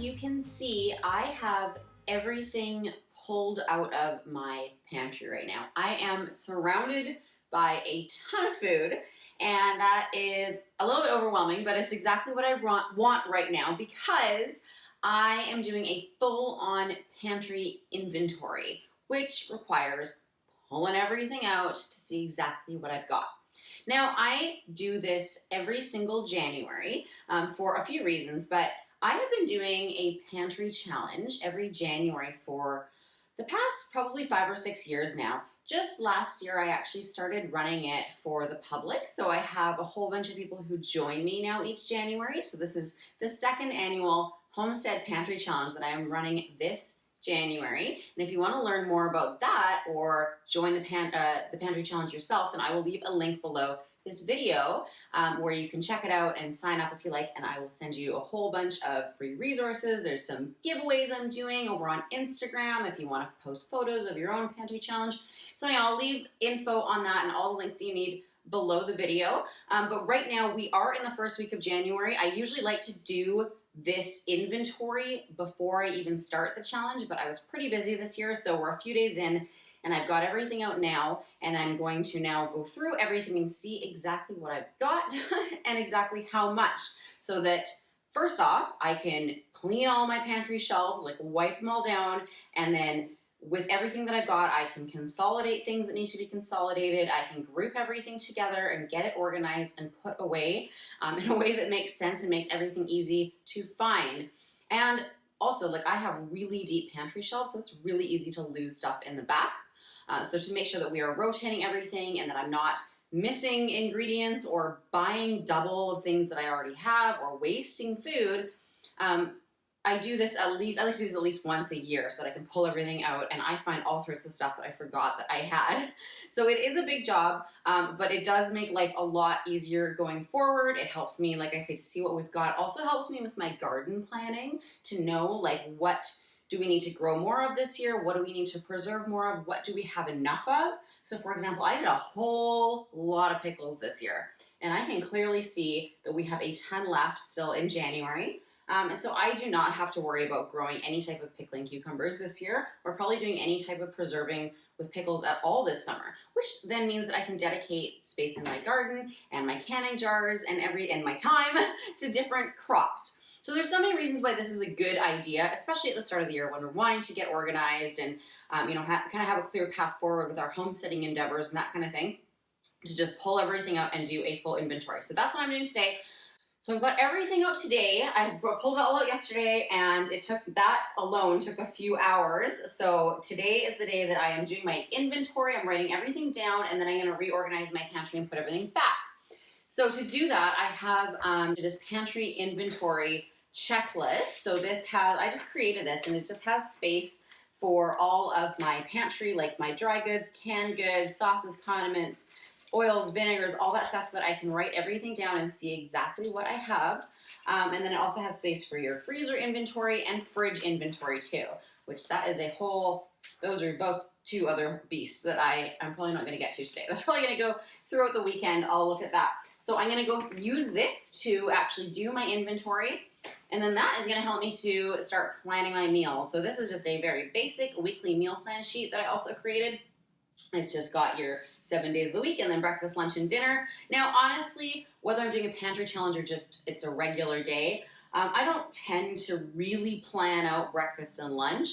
you can see, I have everything pulled out of my pantry right now. I am surrounded by a ton of food, and that is a little bit overwhelming, but it's exactly what I want right now because I am doing a full-on pantry inventory, which requires pulling everything out to see exactly what I've got. Now, I do this every single January for a few reasons, but I have been doing a pantry challenge every January for the past probably 5 or 6 years now. Just last year, I actually started running it for the public, so I have a whole bunch of people who join me now each January. So this is the second annual Homestead Pantry Challenge that I am running this January. And if you want to learn more about that or join the Pantry Challenge yourself, then I will leave a link below this video where you can check it out and sign up if you like, and I will send you a whole bunch of free resources. There's some giveaways I'm doing over on Instagram if you want to post photos of your own pantry challenge. So anyhow, I'll leave info on that and all the links that you need below the video. But right now we are in the first week of January. I usually like to do this inventory before I even start the challenge, but I was pretty busy this year, so we're a few days in and I've got everything out now, and I'm going to now go through everything and see exactly what I've got and exactly how much, so that first off, I can clean all my pantry shelves, like wipe them all down, and then with everything that I've got, I can consolidate things that need to be consolidated. I can group everything together and get it organized and put away in a way that makes sense and makes everything easy to find. And also, like, I have really deep pantry shelves, so it's really easy to lose stuff in the back. So to make sure that we are rotating everything and that I'm not missing ingredients or buying double of things that I already have or wasting food, I do this I like to do this at least once a year so that I can pull everything out, and I find all sorts of stuff that I forgot that I had. So it is a big job, but it does make life a lot easier going forward. It helps me, like I say, to see what we've got. Also helps me with my garden planning to know, like, what do we need to grow more of this year? What do we need to preserve more of? What do we have enough of? So for example, I did a whole lot of pickles this year, and I can clearly see that we have a ton left still in January. And so I do not have to worry about growing any type of pickling cucumbers this year, or probably doing any type of preserving with pickles at all this summer, which then means that I can dedicate space in my garden and my canning jars and my time to different crops. So there's so many reasons why this is a good idea, especially at the start of the year when we're wanting to get organized and kind of have a clear path forward with our homesteading endeavors and that kind of thing, to just pull everything out and do a full inventory. So that's what I'm doing today. So I've got everything out today. I pulled it all out yesterday, and that alone took a few hours. So today is the day that I am doing my inventory. I'm writing everything down, and then I'm going to reorganize my pantry and put everything back. So to do that, I have this pantry inventory checklist. So I just created this, and it just has space for all of my pantry, like my dry goods, canned goods, sauces, condiments, oils, vinegars, all that stuff, so that I can write everything down and see exactly what I have. And then it also has space for your freezer inventory and fridge inventory too, which those are both two other beasts that I'm probably not going to get to today. That's probably going to go throughout the weekend. I'll look at that. So I'm going to go use this to actually do my inventory, and then that is going to help me to start planning my meals. So this is just a very basic weekly meal plan sheet that I also created. It's just got your 7 days of the week and then breakfast, lunch, and dinner. Now, honestly, whether I'm doing a pantry challenge or just it's a regular day, I don't tend to really plan out breakfast and lunch.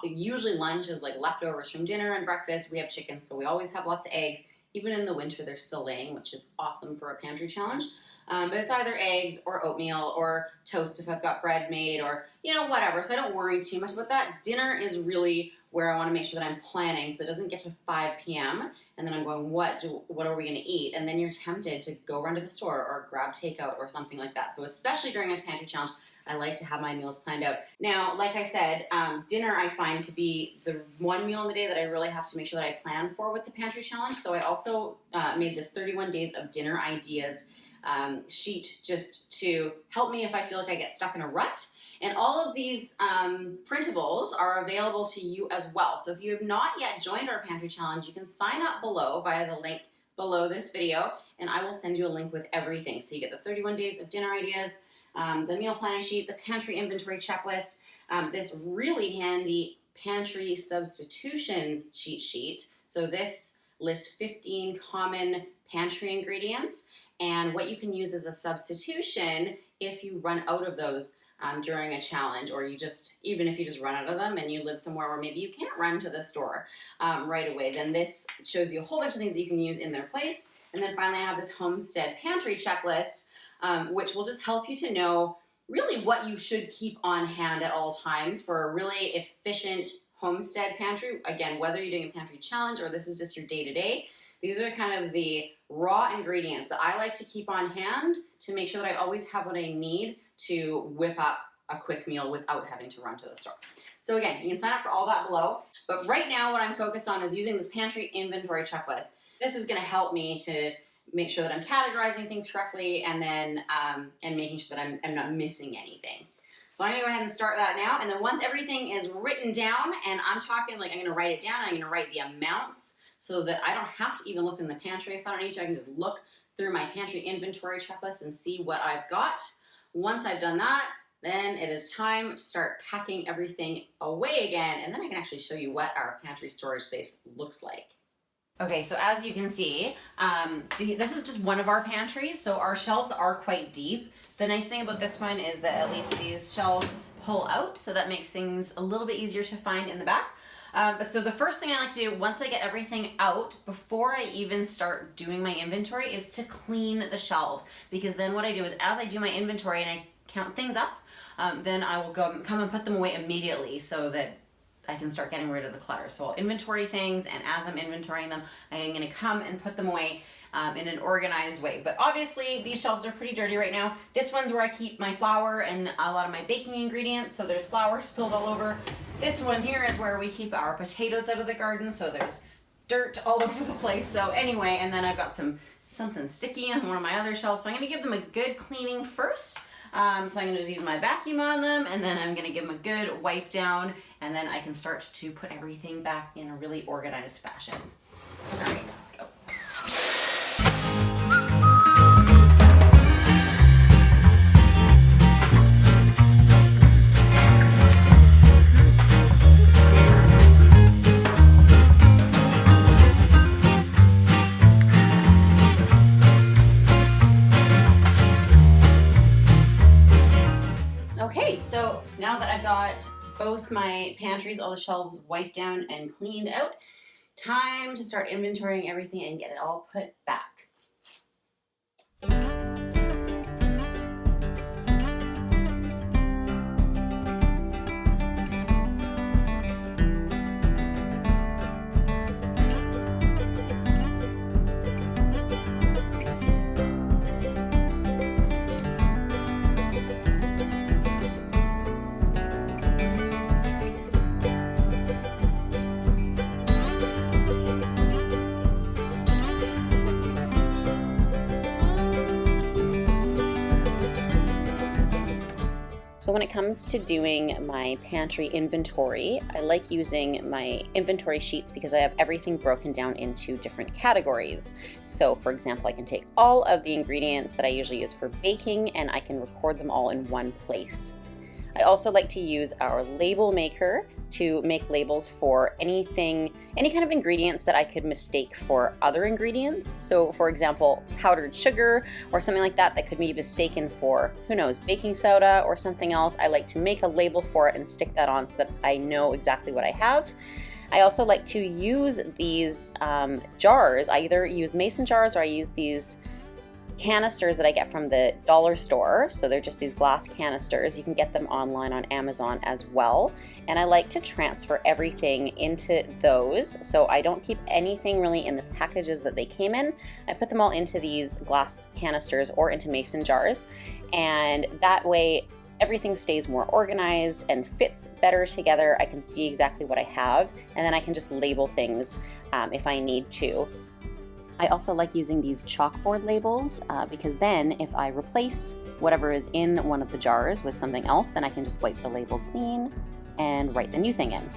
Usually lunch is like leftovers from dinner, and breakfast, we have chicken, so we always have lots of eggs. Even in the winter, they're still laying, which is awesome for a pantry challenge. But it's either eggs or oatmeal or toast if I've got bread made, or, whatever. So I don't worry too much about that. Dinner is really where I want to make sure that I'm planning so it doesn't get to 5 p.m. and then I'm going, what are we going to eat? And then you're tempted to go run to the store or grab takeout or something like that. So especially during a pantry challenge, I like to have my meals planned out. Now, like I said, dinner I find to be the one meal in the day that I really have to make sure that I plan for with the pantry challenge. So I also made this 31 days of dinner ideas sheet just to help me if I feel like I get stuck in a rut. And all of these printables are available to you as well. So if you have not yet joined our pantry challenge, you can sign up below via the link below this video, and I will send you a link with everything. So you get the 31 days of dinner ideas, the meal planning sheet, the pantry inventory checklist, this really handy pantry substitutions cheat sheet. So this lists 15 common pantry ingredients and what you can use as a substitution if you run out of those during a challenge, or even if you just run out of them and you live somewhere where maybe you can't run to the store right away, then this shows you a whole bunch of things that you can use in their place. And then finally I have this Homestead Pantry checklist, which will just help you to know really what you should keep on hand at all times for a really efficient homestead pantry. Again, whether you're doing a pantry challenge or this is just your day-to-day, these are kind of the raw ingredients that I like to keep on hand to make sure that I always have what I need to whip up a quick meal without having to run to the store. So again, you can sign up for all that below. But right now what I'm focused on is using this pantry inventory checklist. This is gonna help me to make sure that I'm categorizing things correctly and then and making sure that I'm not missing anything. So I'm gonna go ahead and start that now. And then once everything is written down, and I'm talking like I'm gonna write it down, I'm gonna write the amounts so that I don't have to even look in the pantry if I don't need to. I can just look through my pantry inventory checklist and see what I've got. Once I've done that, then it is time to start packing everything away again. And then I can actually show you what our pantry storage space looks like. Okay, so as you can see, this is just one of our pantries, so our shelves are quite deep. The nice thing about this one is that at least these shelves pull out, so that makes things a little bit easier to find in the back. But so the first thing I like to do once I get everything out, before I even start doing my inventory, is to clean the shelves. Because then what I do is as I do my inventory and I count things up, then I will come and put them away immediately so that I can start getting rid of the clutter. So I'll inventory things, and as I'm inventorying them, I'm gonna come and put them away in an organized way. But obviously these shelves are pretty dirty right now. This one's where I keep my flour and a lot of my baking ingredients, so there's flour spilled all over. This one here is where we keep our potatoes out of the garden, so there's dirt all over the place. So anyway, and then I've got something sticky on one of my other shelves, so I'm gonna give them a good cleaning first. So I'm gonna just use my vacuum on them, and then I'm gonna give them a good wipe down, and then I can start to put everything back in a really organized fashion. All right, let's go. Okay, so now that I've got both my pantries, all the shelves wiped down and cleaned out, time to start inventorying everything and get it all put back. So when it comes to doing my pantry inventory, I like using my inventory sheets because I have everything broken down into different categories. So for example, I can take all of the ingredients that I usually use for baking and I can record them all in one place. I also like to use our label maker to make labels for any kind of ingredients that I could mistake for other ingredients. So for example, powdered sugar or something like that could be mistaken for, who knows, baking soda or something else. I like to make a label for it and stick that on so that I know exactly what I have. I also like to use these jars. I either use mason jars or I use these canisters that I get from the dollar store. So they're just these glass canisters. You can get them online on Amazon as well. And I like to transfer everything into those. So I don't keep anything really in the packages that they came in. I put them all into these glass canisters or into mason jars. And that way everything stays more organized and fits better together. I can see exactly what I have, and then I can just label things if I need to. I also like using these chalkboard labels because then if I replace whatever is in one of the jars with something else, then I can just wipe the label clean and write the new thing in.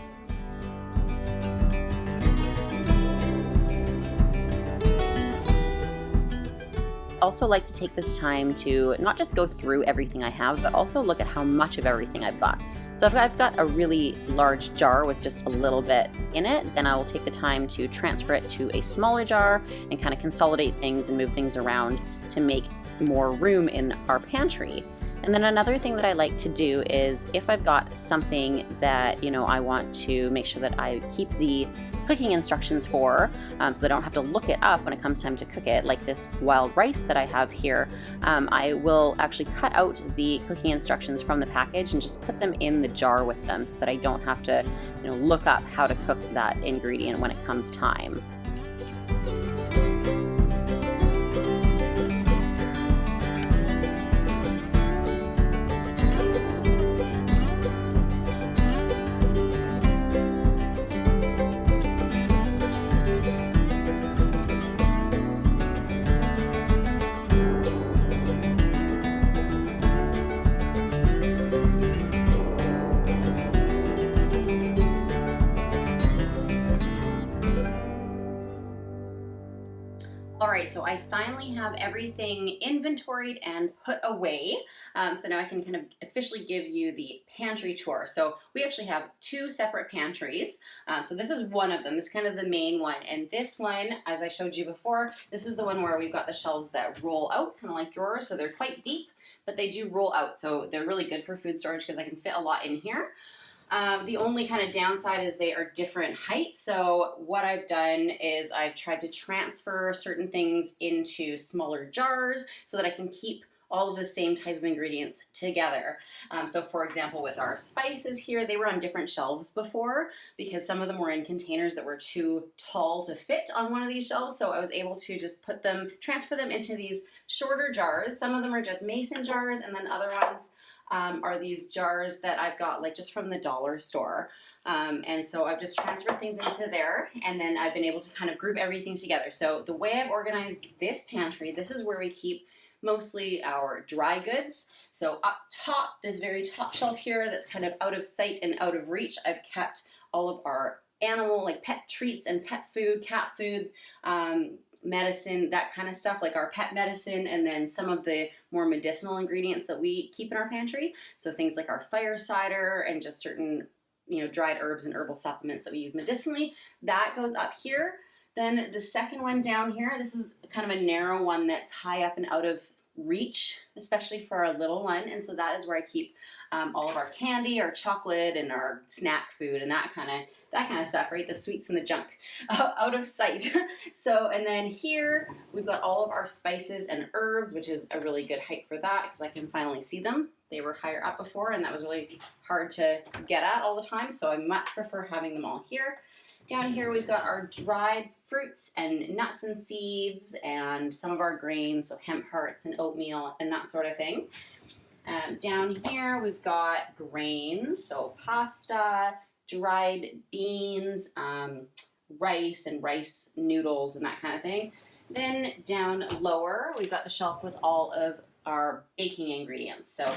also like to take this time to not just go through everything I have, but also look at how much of everything I've got. So if I've got a really large jar with just a little bit in it, then I will take the time to transfer it to a smaller jar and kind of consolidate things and move things around to make more room in our pantry. And then another thing that I like to do is if I've got something that, I want to make sure that I keep the cooking instructions for, so that I don't have to look it up when it comes time to cook it, like this wild rice that I have here, I will actually cut out the cooking instructions from the package and just put them in the jar with them so that I don't have to, look up how to cook that ingredient when it comes time. Alright, so I finally have everything inventoried and put away. So now I can kind of officially give you the pantry tour. So we actually have two separate pantries. So this is one of them. This is kind of the main one. And this one, as I showed you before, this is the one where we've got the shelves that roll out, kind of like drawers. So they're quite deep, but they do roll out. So they're really good for food storage because I can fit a lot in here. The only kind of downside is they are different heights. So what I've done is I've tried to transfer certain things into smaller jars so that I can keep all of the same type of ingredients together. So for example, with our spices here, they were on different shelves before because some of them were in containers that were too tall to fit on one of these shelves. So I was able to just transfer them into these shorter jars. Some of them are just mason jars, and then other ones are these jars that I've got like just from the dollar store. And so I've just transferred things into there, and then I've been able to kind of group everything together. So the way I've organized this pantry, this is where we keep mostly our dry goods. So up top, this very top shelf here that's kind of out of sight and out of reach, I've kept all of our animal, like pet treats and pet food, cat food, medicine, that kind of stuff, like our pet medicine, and then some of the more medicinal ingredients that we keep in our pantry. So things like our fire cider and just certain, dried herbs and herbal supplements that we use medicinally, that goes up here. Then the second one down here, this is kind of a narrow one that's high up and out of reach, especially for our little one. And so that is where I keep all of our candy, our chocolate, and our snack food, and that kind of stuff, right? The sweets and the junk out of sight. So, and then here we've got all of our spices and herbs, which is a really good height for that because I can finally see them. They were higher up before, and that was really hard to get at all the time. So I much prefer having them all here. Down here we've got our dried fruits and nuts and seeds and some of our grains, so hemp hearts and oatmeal and that sort of thing. Down here we've got grains, so pasta, dried beans, rice and rice noodles and that kind of thing. Then down lower we've got the shelf with all of our baking ingredients, so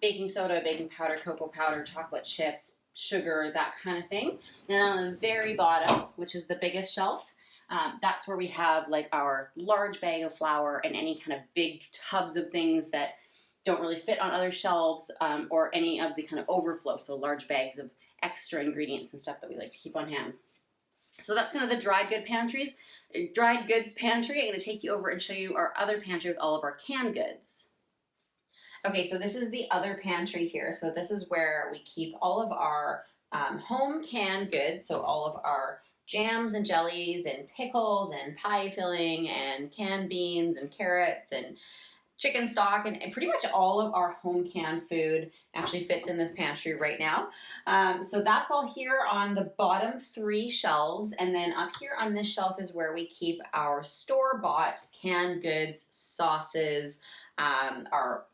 baking soda, baking powder, cocoa powder, chocolate chips, sugar, that kind of thing. And on the very bottom, which is the biggest shelf, that's where we have like our large bag of flour and any kind of big tubs of things that don't really fit on other shelves, or any of the kind of overflow, so large bags of extra ingredients and stuff that we like to keep on hand. So that's kind of the dried goods pantry. I'm going to take you over and show you our other pantry with all of our canned goods. Okay, so this is the other pantry here. So this is where we keep all of our home canned goods, so all of our jams and jellies and pickles and pie filling and canned beans and carrots and chicken stock, and pretty much all of our home canned food actually fits in this pantry right now. So that's all here on the bottom three shelves, and then up here on this shelf is where we keep our store-bought canned goods, sauces, our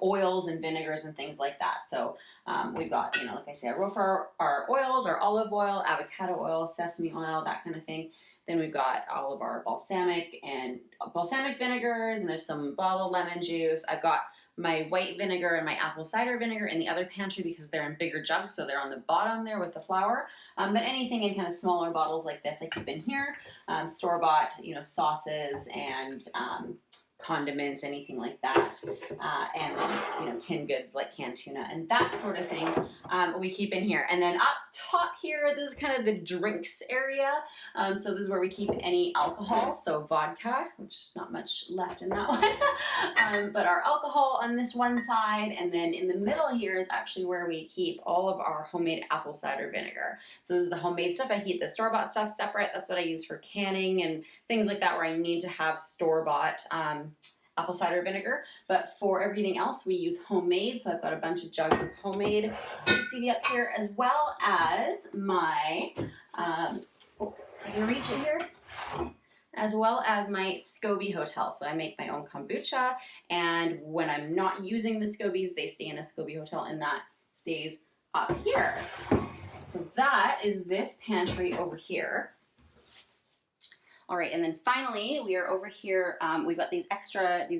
oils and vinegars and things like that. So we've got, like I say, our oils, our olive oil, avocado oil, sesame oil, that kind of thing. Then we've got all of our balsamic vinegars, and there's some bottled lemon juice. I've got my white vinegar and my apple cider vinegar in the other pantry because they're in bigger jugs, so they're on the bottom there with the flour. But anything in kind of smaller bottles like this I keep in here. Store-bought, sauces and condiments, anything like that, and then tin goods like canned tuna and that sort of thing we keep in here. And then up top here, this is kind of the drinks area. So this is where we keep any alcohol, so vodka, which is not much left in that one, but our alcohol on this one side, and then in the middle here is actually where we keep all of our homemade apple cider vinegar. So this is the homemade stuff. I keep the store-bought stuff separate. That's what I use for canning and things like that where I need to have store-bought apple cider vinegar. But for everything else, we use homemade. So I've got a bunch of jugs of homemade ACV up here, as well as my, I can reach it here, as well as my SCOBY hotel. So I make my own kombucha, and when I'm not using the SCOBYs, they stay in a SCOBY hotel, and that stays up here. So that is this pantry over here. All right, and then finally, we are over here, we've got these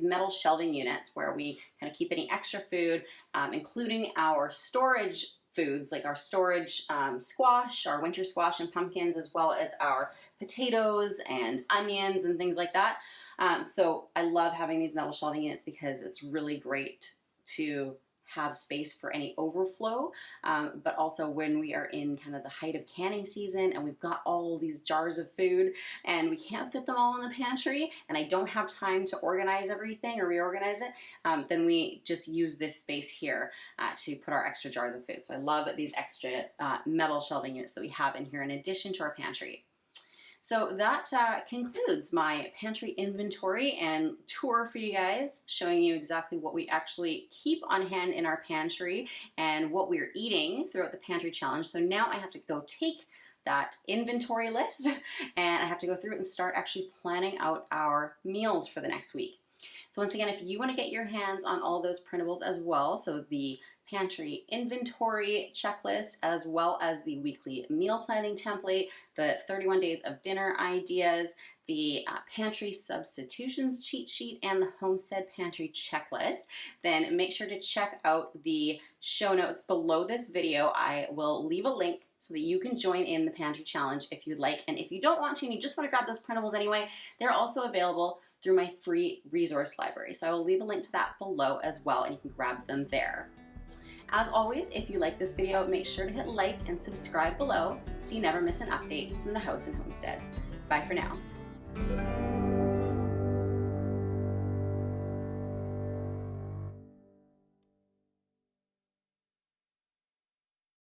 metal shelving units where we kind of keep any extra food, including our storage foods, like our storage squash, our winter squash and pumpkins, as well as our potatoes and onions and things like that. So I love having these metal shelving units because it's really great to have space for any overflow, but also when we are in kind of the height of canning season and we've got all these jars of food and we can't fit them all in the pantry and I don't have time to organize everything or reorganize it, then we just use this space here to put our extra jars of food. So I love these extra metal shelving units that we have in here in addition to our pantry. So that concludes my pantry inventory and tour for you guys, showing you exactly what we actually keep on hand in our pantry and what we're eating throughout the pantry challenge. So now I have to go take that inventory list and I have to go through it and start actually planning out our meals for the next week. So once again, if you want to get your hands on all those printables as well, so the pantry inventory checklist, as well as the weekly meal planning template, the 31 days of dinner ideas, the pantry substitutions cheat sheet, and the Homestead Pantry checklist, then make sure to check out the show notes below this video. I will leave a link so that you can join in the pantry challenge if you'd like. And if you don't want to and you just want to grab those printables anyway, they're also available through my free resource library. So I will leave a link to that below as well, and you can grab them there. As always, if you like this video, make sure to hit like and subscribe below so you never miss an update from the house and homestead. Bye for now.